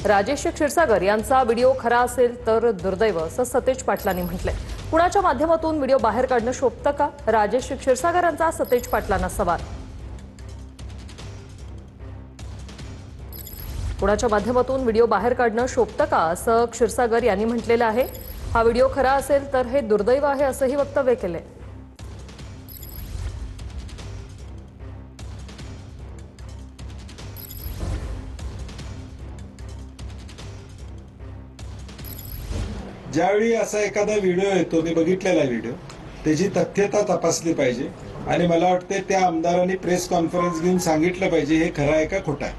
राजेश क्षीरसागर यांचा व्हिडिओ खरा असेल तर दुर्दैव असं सतेज पाटलांनी म्हटलंय। कुणाच्या माध्यमातून व्हिडिओ बाहेर काढणं शोभतं का? राजेश क्षीरसागर यांचा सतेज पाटलांना सवाल। कुणाच्या माध्यमातून व्हिडिओ बाहेर काढणं शोभतं का असं क्षीरसागर यांनी म्हटलेलं आहे। हा व्हिडिओ खरा असेल तर हे दुर्दैव आहे असंही वक्तव्य केलंय। ज्यावेळी असा एखादा व्हिडिओ येतो, ते बघितलेला व्हिडिओ, त्याची तथ्यता तपासली पाहिजे आणि मला वाटते त्या आमदारांनी प्रेस कॉन्फरन्स घेऊन सांगितलं पाहिजे हे खरं आहे का खोटं आहे,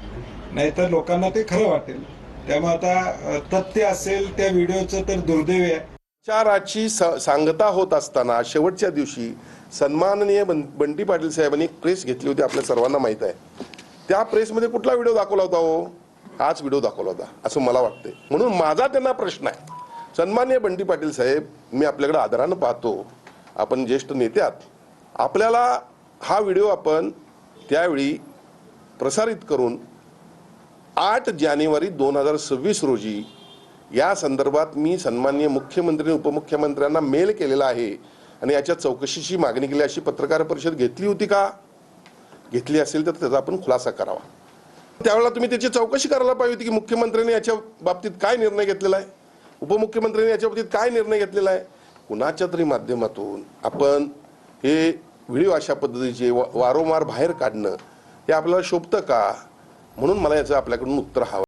नाहीतर लोकांना ते खरं वाटेल। त्यामुळे आता तथ्य असेल त्या व्हिडिओचं तर दुर्दैव आहे। प्रचाराची सांगता होत असताना शेवटच्या दिवशी सन्माननीय बंटी पाटील साहेबांनी एक प्रेस घेतली होती, आपल्या सर्वांना माहित आहे। त्या प्रेसमध्ये कुठला व्हिडिओ दाखवला होता हो? हाच व्हिडिओ दाखवला होता असं मला वाटते। म्हणून माझा त्यांना प्रश्न आहे, सन्माननीय बंटी पाटील साहेब, मी आपल्याकडे आदरानं पाहतो, आपण ज्येष्ठ नेते आहात, आपल्याला हा व्हिडिओ आपण त्यावेळी प्रसारित करून 8 जानेवारी 2026 रोजी या संदर्भात मी सन्माननीय मुख्यमंत्री उपमुख्यमंत्र्यांना मेल केलेला आहे आणि याच्या चौकशीची मागणी केली, अशी पत्रकार परिषद घेतली होती का? घेतली असेल तर त्याचा आपण खुलासा करावा। त्यावेळेला तुम्ही त्याची चौकशी करायला पाहिजे होती की मुख्यमंत्र्यांनी याच्या बाबतीत काय निर्णय घेतलेला आहे, उपमुख्यमंत्र्यांनी याच्या बाबतीत काय निर्णय घेतलेला आहे। कुणाच्या तरी माध्यमातून आपण हे व्हिडिओ अशा पद्धतीचे वारंवार बाहेर काढणं हे आपल्याला शोभतं का? म्हणून मला याचं आपल्याकडून उत्तर हवं।